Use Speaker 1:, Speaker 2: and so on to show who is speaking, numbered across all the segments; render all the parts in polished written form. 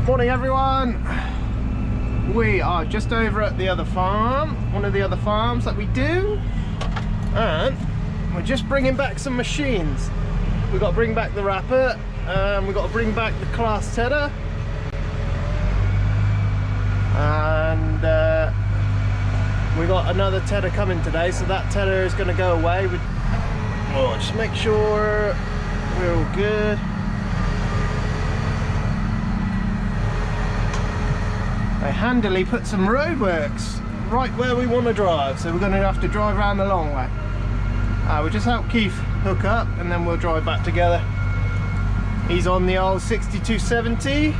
Speaker 1: Morning everyone. We are just over at the other farm, one of the other farms that we do, and we're just bringing back some machines. We've got to bring back the wrapper, we've got to bring back the class tedder, and we got another tedder coming today, so that tedder is going to go away. Oh, just make sure we're all good. They handily put some roadworks right where we want to drive, so we're going to have to drive around the long way. We'll just help Keith hook up and then we'll drive back together. He's on the old 6270,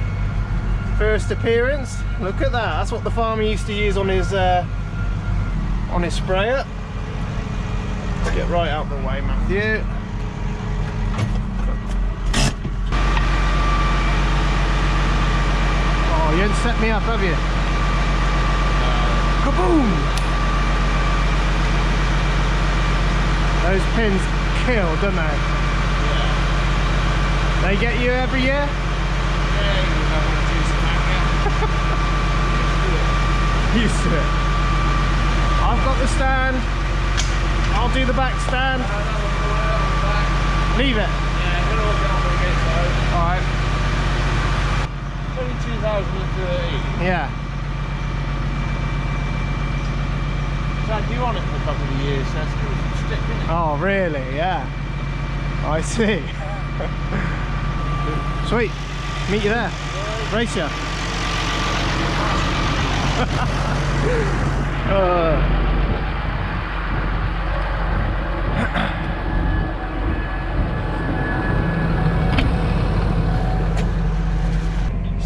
Speaker 1: first appearance. Look at that, that's what the farmer used to use on his sprayer. Let's get right out the way, Matthew. You haven't set me up, have you? Kaboom! Those pins kill, don't they? Yeah. They get you every year? Yeah, you don't want to do some Used to it. I've got the stand. I'll do the back stand. Leave it? Yeah, I'm going to walk it off against those. Alright. 2013. Yeah. So I'd be on it for a couple of years, so that's good stick, isn't it? Oh, really? Yeah. I see. Sweet. Meet you there. Race ya.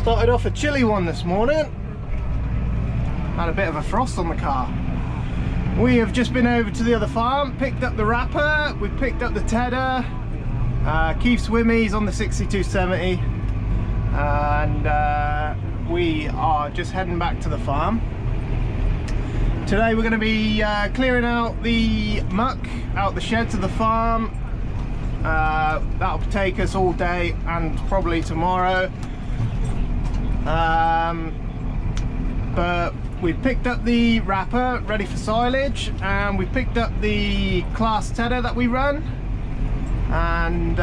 Speaker 1: Started off a chilly one this morning. Had a bit of a frost on the car. We have just been over to the other farm, picked up the wrapper, we've picked up the tedder. Keith's with me, he's on the 6270. And we are just heading back to the farm. Today we're going to be clearing out the muck out the sheds of the farm. That'll take us all day and probably tomorrow. But we've picked up the wrapper ready for silage, and we've picked up the class tedder that we run, and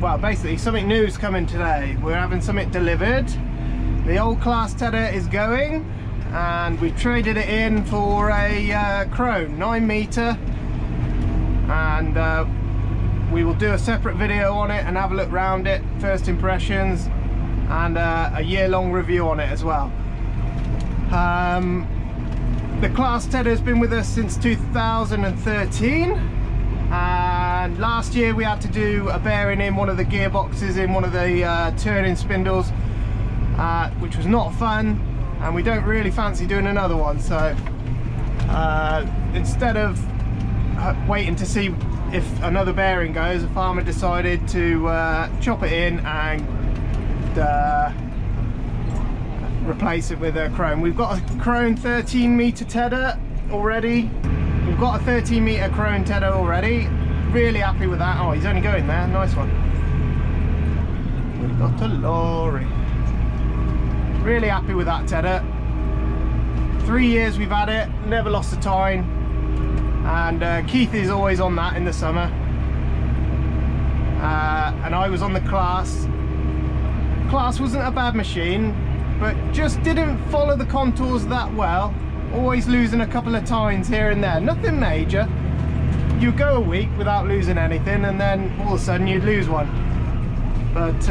Speaker 1: well, basically something new's coming today. We're having something delivered. The old class tedder is going, and we've traded it in for a crone 9 meter, and we will do a separate video on it and have a look around it, first impressions, and a year-long review on it as well. The class tedder has been with us since 2013, and last year we had to do a bearing in one of the gearboxes in one of the turning spindles, which was not fun, and we don't really fancy doing another one. So instead of waiting to see if another bearing goes, the farmer decided to chop it in and replace it with a chrome. We've got a chrome 13 meter tedder already. We've got a 13 meter chrome tedder already. Really happy with that. Oh, he's only going there. Nice one. We've got a lorry. Really happy with that tedder. 3 years we've had it, never lost a time, and Keith is always on that in the summer, and I was on the class. Class wasn't a bad machine, but just didn't follow the contours that well, always losing a couple of tines here and there, nothing major. You go a week without losing anything, and then all of a sudden you'd lose one. But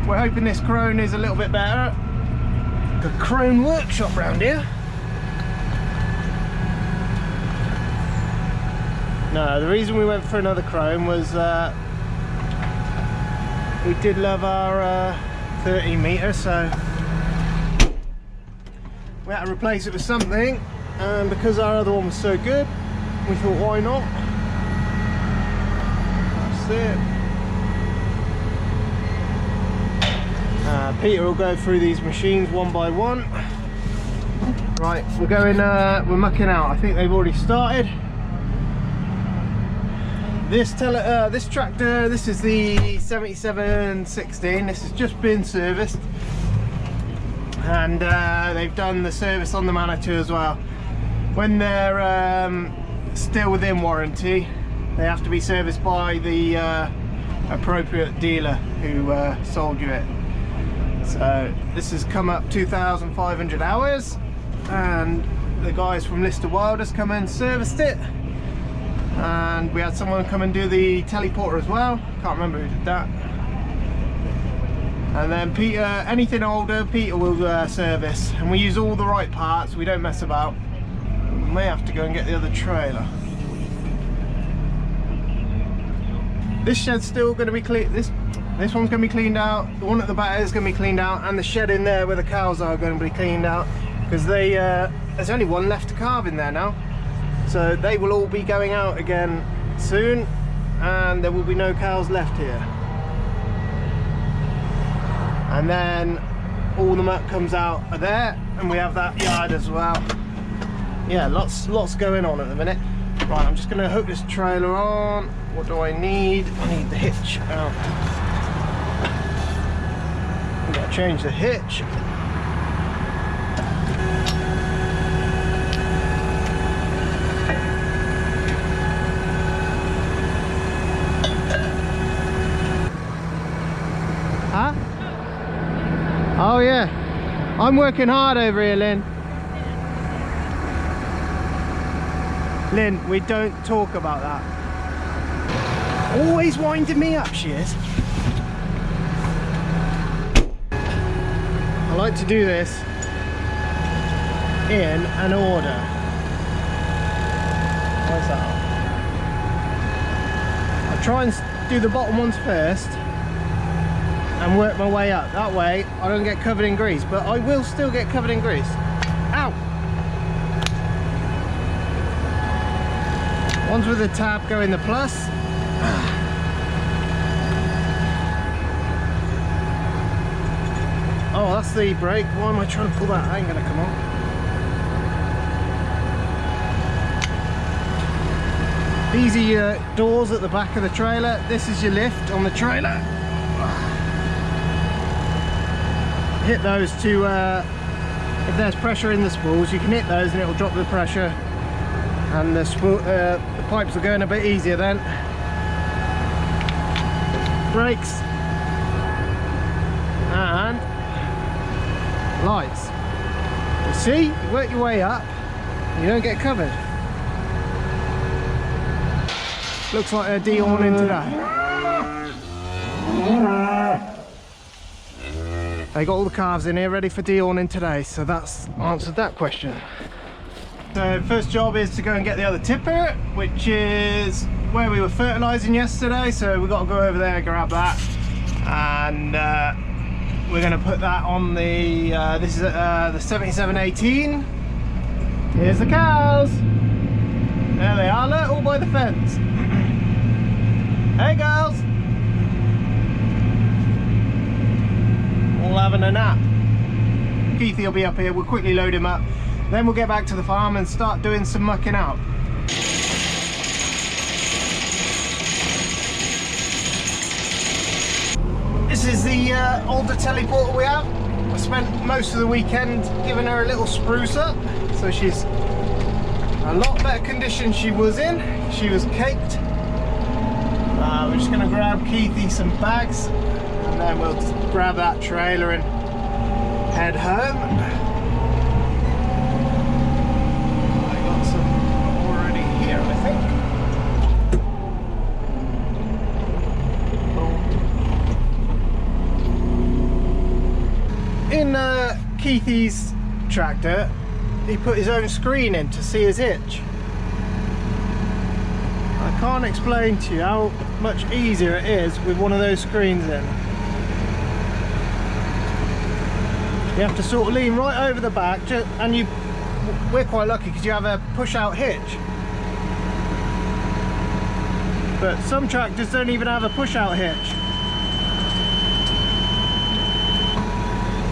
Speaker 1: we're hoping this crone is a little bit better. The crone workshop round here. No, the reason we went for another crone was we did love our 13 meter, so we had to replace it with something, and because our other one was so good, we thought, why not? That's it. Peter will go through these machines one by one. Right, we're mucking out. I think they've already started. This tractor, this is the 7716. This has just been serviced, and they've done the service on the Manitou as well. When they're still within warranty, they have to be serviced by the appropriate dealer who sold you it. So this has come up 2,500 hours, and the guys from Lister Wilders come and serviced it, and we had someone come and do the teleporter as well. Can't remember who did that. And then Peter, anything older, Peter will service, and we use all the right parts. We don't mess about. We may have to go and get the other trailer. This shed's still going to be clean. This one's going to be cleaned out. The one at the back is going to be cleaned out, and the shed in there where the cows are going to be cleaned out, because there's only one left to carve in there now. So they will all be going out again soon, and there will be no cows left here. And then all the muck comes out of there, and we have that yard as well. Yeah, lots going on at the minute. Right, I'm just going to hook this trailer on. What do I need? I need the hitch out. I've got to change the hitch. Huh? Oh yeah, I'm working hard over here, Lynn. Lynn, we don't talk about that. Always winding me up, she is. I like to do this in an order. What's that? I'll try and do the bottom ones first and work my way up. That way I don't get covered in grease, but I will still get covered in grease. Ow! Ones with the tab go in the plus. Oh, that's the brake. Why am I trying to pull that? That ain't gonna come on. These are your doors at the back of the trailer. This is your lift on the trailer. Hit those to, if there's pressure in the spools, you can hit those and it will drop the pressure, and the pipes will go in a bit easier then. Brakes and lights. You see, you work your way up, you don't get covered. Looks like they're de-horning today. They got all the calves in here ready for de-horning today, so that's answered that question. So first job is to go and get the other tipper, which is where we were fertilising yesterday, so we've got to go over there and grab that, and we're going to put that on the this is the 7718. Here's the cows. There they are, look, all by the fence. Hey girls, all having a nap. Keithy will be up here. We'll quickly load him up, then we'll get back to the farm and start doing some mucking out. This is the older teleporter we have. I spent most of the weekend giving her a little spruce up, so she's a lot better condition she was in. She was caked. We're just going to grab Keithy some bags, and then we'll grab that trailer and head home. I got some already here, I think. In Keithy's tractor, he put his own screen in to see his hitch. I can't explain to you how much easier it is with one of those screens in. You have to sort of lean right over the back, and we're quite lucky because you have a push-out hitch. But some tractors don't even have a push-out hitch.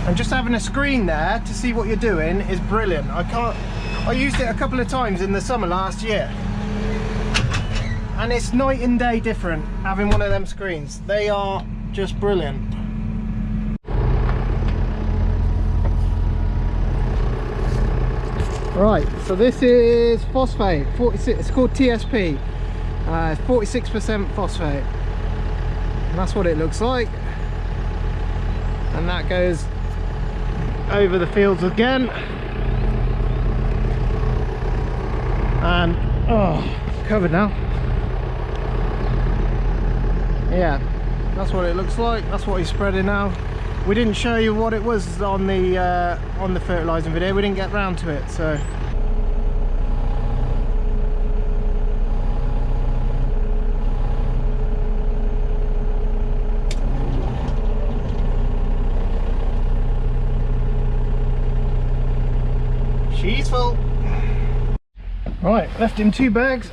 Speaker 1: And just having a screen there to see what you're doing is brilliant. I used it a couple of times in the summer last year, and it's night and day different having one of them screens. They are just brilliant. Right, so this is phosphate, 46, it's called TSP, 46% phosphate, and that's what it looks like. And that goes over the fields again, and covered now. Yeah, that's what it looks like. That's what he's spreading now. We didn't show you what it was on the fertilising video. We didn't get round to it, so. She's full. Right, left him 2 bags,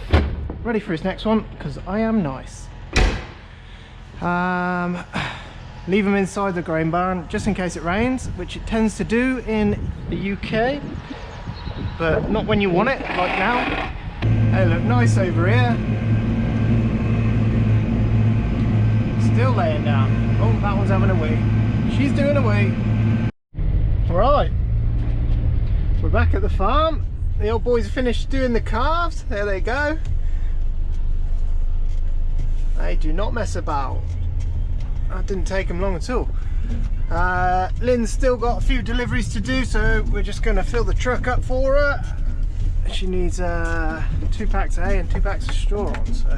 Speaker 1: ready for his next one, because I am nice. Leave them inside the grain barn just in case it rains, which it tends to do in the UK, but not when you want it, like now. They look nice over here. Still laying down. Oh, that one's having a wee. She's doing a wee. Right, we're back at the farm. The old boys finished doing the calves. There they go. They do not mess about. That didn't take them long at all. Lynn's still got a few deliveries to do, so we're just going to fill the truck up for her. She needs 2 packs of hay and 2 packs of straw on, so.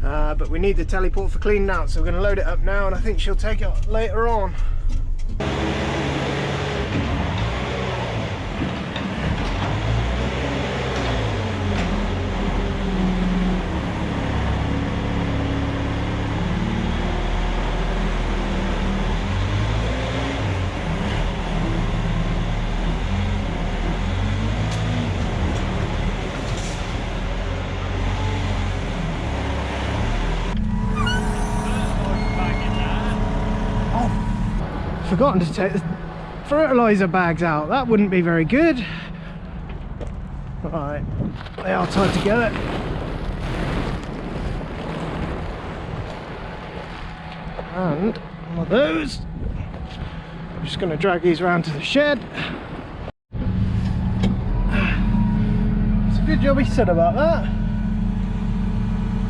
Speaker 1: But we need the teleport for cleaning out, so we're going to load it up now, and I think she'll take it later on. Forgotten to take the fertilizer bags out. That wouldn't be very good. Right, they are tied together. And one of those. I'm just going to drag these around to the shed. It's a good job he said about that.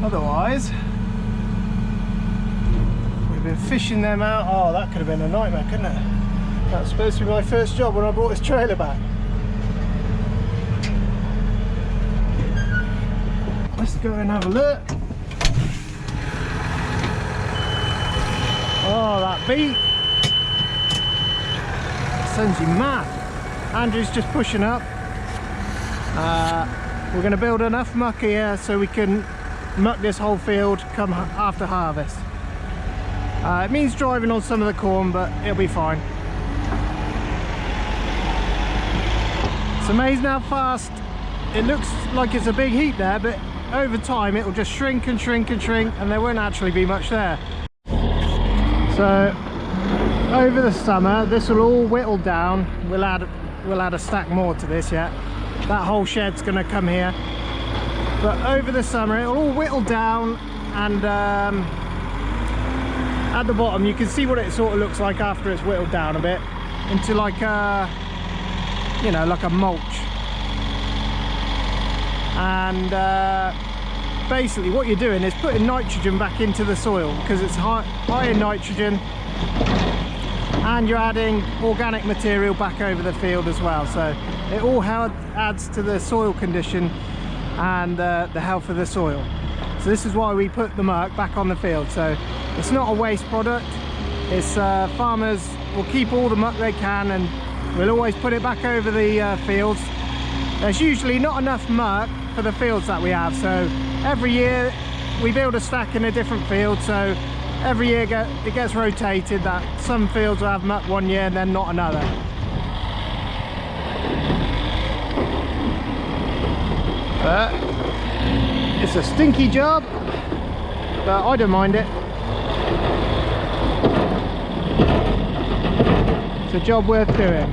Speaker 1: Otherwise, been fishing them out. Oh, that could have been a nightmare, couldn't it? That's supposed to be my first job when I brought this trailer back. Let's go and have a look. Oh, that beat sends you mad. Andrew's just pushing up. We're going to build enough muck here so we can muck this whole field come after harvest. It means driving on some of the corn, but it'll be fine. It's amazing how fast it looks like it's a big heap there, but over time it'll just shrink and shrink and shrink, and there won't actually be much there. So over the summer this will all whittle down. We'll add a stack more to this yet. That whole shed's going to come here, but over the summer it'll all whittle down, and at the bottom you can see what it sort of looks like after it's whittled down a bit into like a, you know, like a mulch. And basically what you're doing is putting nitrogen back into the soil, because it's high in nitrogen, and you're adding organic material back over the field as well, so it all adds to the soil condition and the health of the soil. So this is why we put the muck back on the field. So it's not a waste product. It's farmers will keep all the muck they can, and we'll always put it back over the fields. There's usually not enough muck for the fields that we have, so every year we build a stack in a different field, so every year it gets rotated, that some fields will have muck one year and then not another. It's a stinky job, but I don't mind it. It's a job worth doing.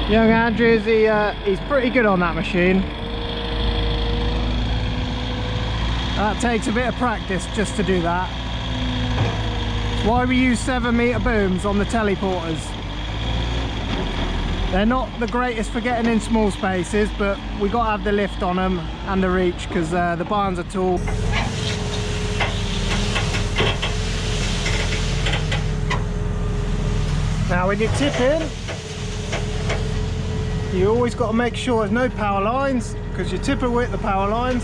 Speaker 1: Young Andrews, he's pretty good on that machine. That takes a bit of practice just to do that. That's why we use 7-metre booms on the teleporters. They're not the greatest for getting in small spaces, but we got to have the lift on them and the reach because the barns are tall. Now when you're tipping, you always got to make sure there's no power lines because your tipper will hit the power lines.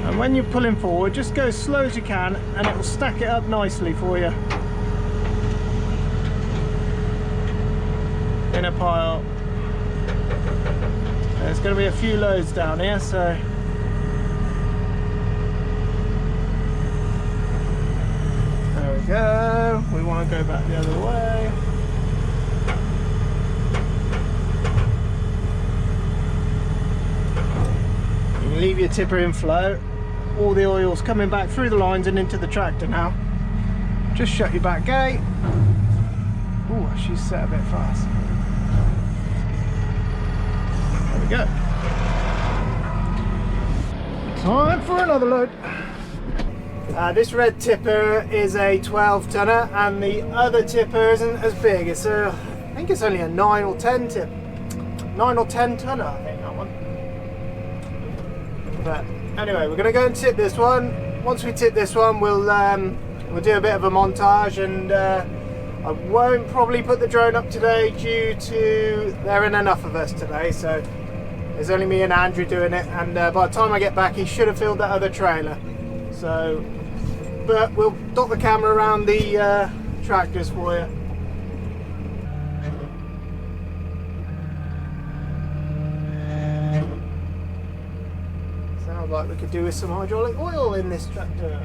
Speaker 1: And when you're pulling forward, just go as slow as you can and it will stack it up nicely for you in a pile. There's going to be a few loads down here, so there we go. We want to go back the other way. You can leave your tipper in flow. All the oil's coming back through the lines and into the tractor now. Just shut your back gate. Oh, she's set a bit fast. There we go. Time for another load. This red tipper is a 12 tonner and the other tipper isn't as big. It's I think it's only a 9 or 10 tip. 9 or 10 tonner, I think that one. But anyway, we're going to go and tip this one. Once we tip this one, we'll do a bit of a montage, and I won't probably put the drone up today due to there ain't enough of us today, so there's only me and Andrew doing it, and by the time I get back he should have filled that other trailer. So, but we'll dot the camera around the tractors for you. Sounds like we could do with some hydraulic oil in this tractor.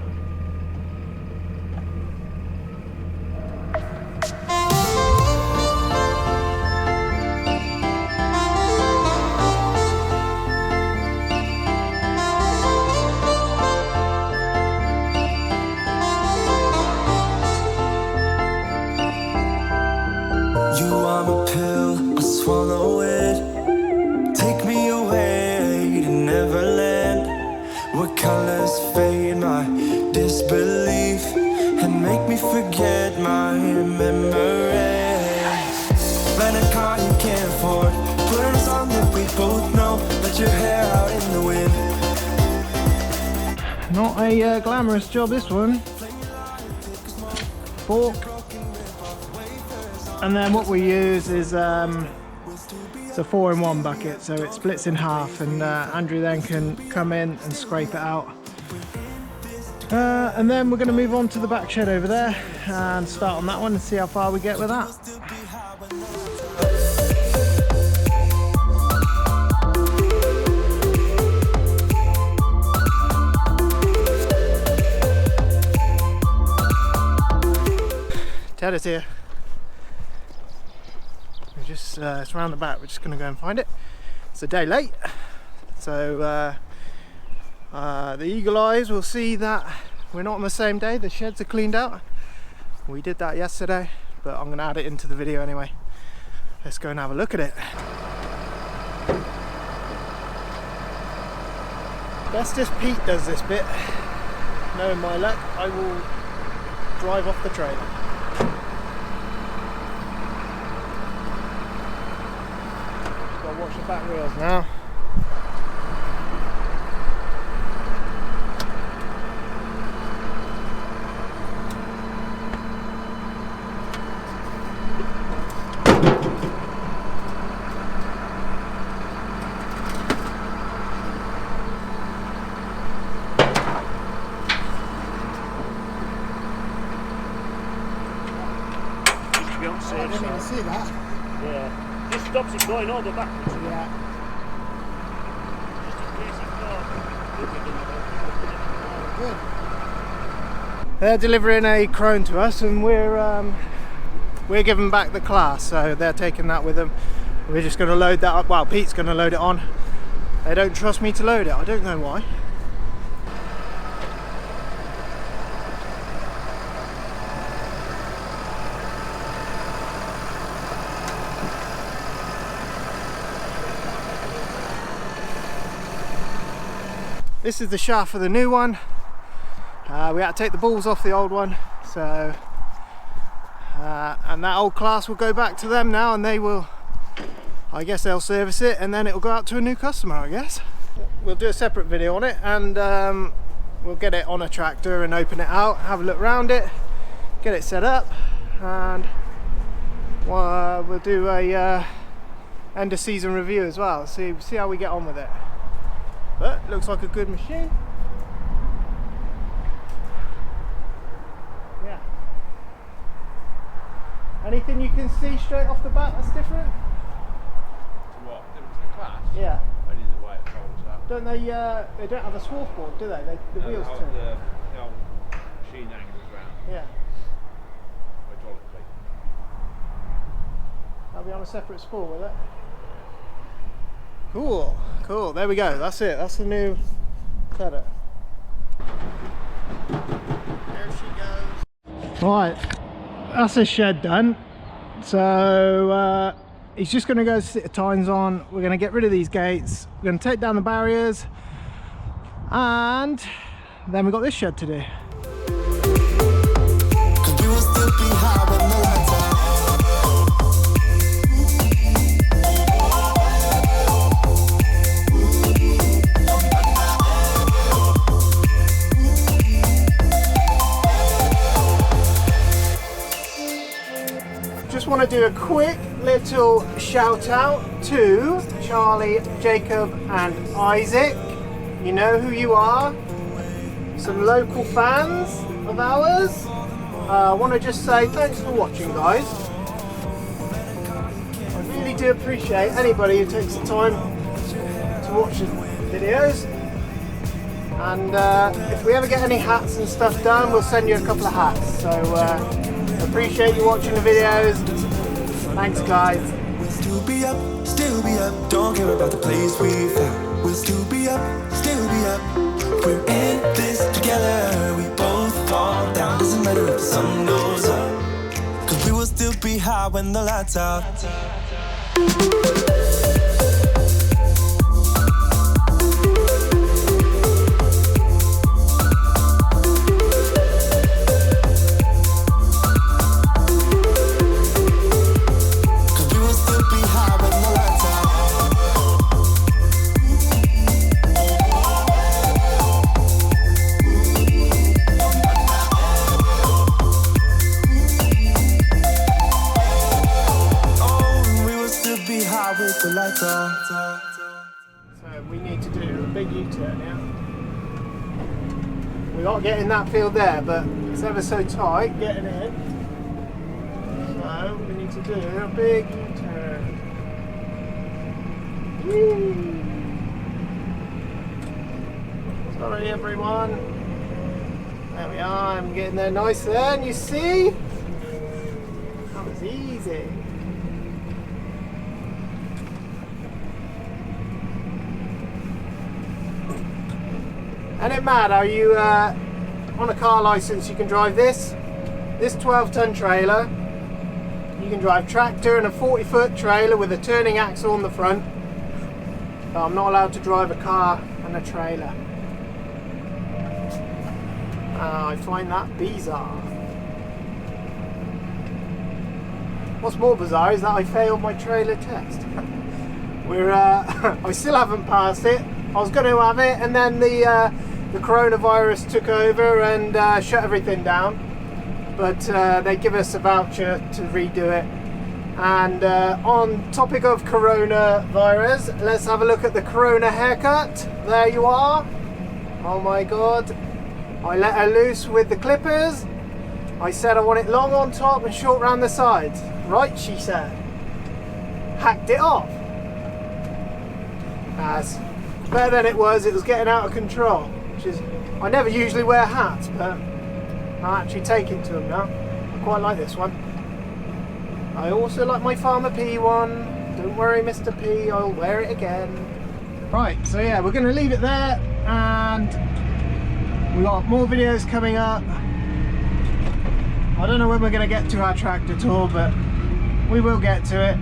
Speaker 2: You are a pill, I swallow it. Take me away to Neverland, where colors fade my disbelief and make me forget my memories. Rent a car you can't afford, put on a song that we both know, let your hair out in the wind.
Speaker 1: Not a glamorous job, this one. Fork. And then what we use is it's a 4-in-1 bucket, so it splits in half, and Andrew then can come in and scrape it out. And then we're going to move on to the back shed over there and start on that one and see how far we get with that. Ted is here. Just it's around the back. We're just going to go and find it. It's a day late, so the eagle eyes will see that we're not on the same day. The sheds are cleaned out. We did that yesterday, but I'm going to add it into the video anyway. Let's go and have a look at it. Best if Pete does this bit. Knowing my luck, I will drive off the trailer. Watch the back wheels now.
Speaker 3: I didn't even see that. Yeah. This stops it going all the backwards.
Speaker 1: Yeah.
Speaker 3: Just in case it's not.
Speaker 1: Good. They're delivering a crone to us, and we're giving back the class, so they're taking that with them. We're just going to load that up. Well, Pete's going to load it on. They don't trust me to load it. I don't know why. This is the shaft for the new one. We had to take the balls off the old one, so and that old class will go back to them now, and they will, I guess they'll service it, and then it will go out to a new customer, I guess. We'll do a separate video on it, and we'll get it on a tractor and open it out, have a look around it, get it set up, and we'll do a end of season review as well. See how we get on with it. But looks like a good machine. Yeah. Anything you can see straight off the bat that's different?
Speaker 4: What? Difference in the class?
Speaker 1: Yeah.
Speaker 4: Only the way it folds up.
Speaker 1: Don't they don't have a swarf board, do they? The wheels turn.
Speaker 4: The old machine angles round
Speaker 1: Yeah.
Speaker 4: hydraulically.
Speaker 1: That'll be on a separate spool, will it? Cool, cool. There we go. That's it. That's the new Tedder. There she goes. Right, that's his shed done. So he's just going to go sit the tines on. We're going to get rid of these gates. We're going to take down the barriers, and then we've got this shed to do. Just want to do a quick little shout out to Charlie, Jacob and Isaac. You know who you are, some local fans of ours. I want to just say thanks for watching, guys. I really do appreciate anybody who takes the time to watch the videos, and if we ever get any hats and stuff done, we'll send you a couple of hats. So appreciate you watching the videos. Thanks, guys.
Speaker 2: We'll still be up, don't care about the place we found. We'll still be up, we're in this together. We both fall down, doesn't matter if the sun goes up, 'cause we will still be high when the lights out.
Speaker 1: So we need to do a big U-turn now. We're not getting that field there, but it's ever so tight getting in. So we need to do a big U-turn. Whee! Sorry everyone. There we are, I'm getting there nice then, you see? That was easy. Ain't it mad how you, on a car license, you can drive this 12-ton trailer, you can drive tractor and a 40-foot trailer with a turning axle on the front, but I'm not allowed to drive a car and a trailer. I find that bizarre. What's more bizarre is that I failed my trailer test. I still haven't passed it. I was going to have it, and then the coronavirus took over and shut everything down. But they give us a voucher to redo it. And on topic of coronavirus, let's have a look at the Corona haircut. There you are. Oh my god. I let her loose with the clippers. I said I want it long on top and short round the sides. Right, she said. Hacked it off. As better than it was getting out of control. Which is, I never usually wear hats, but I'm actually taking to them now. I quite like this one. I also like my Farmer P one. Don't worry, Mr. P, I'll wear it again. Right, so yeah, we're going to leave it there, and we've got more videos coming up. I don't know when we're going to get to our tractor tour, but we will get to it.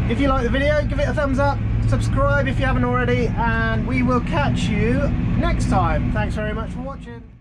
Speaker 1: If you like the video, give it a thumbs up, subscribe if you haven't already, and we will catch you next time. Thanks very much for watching.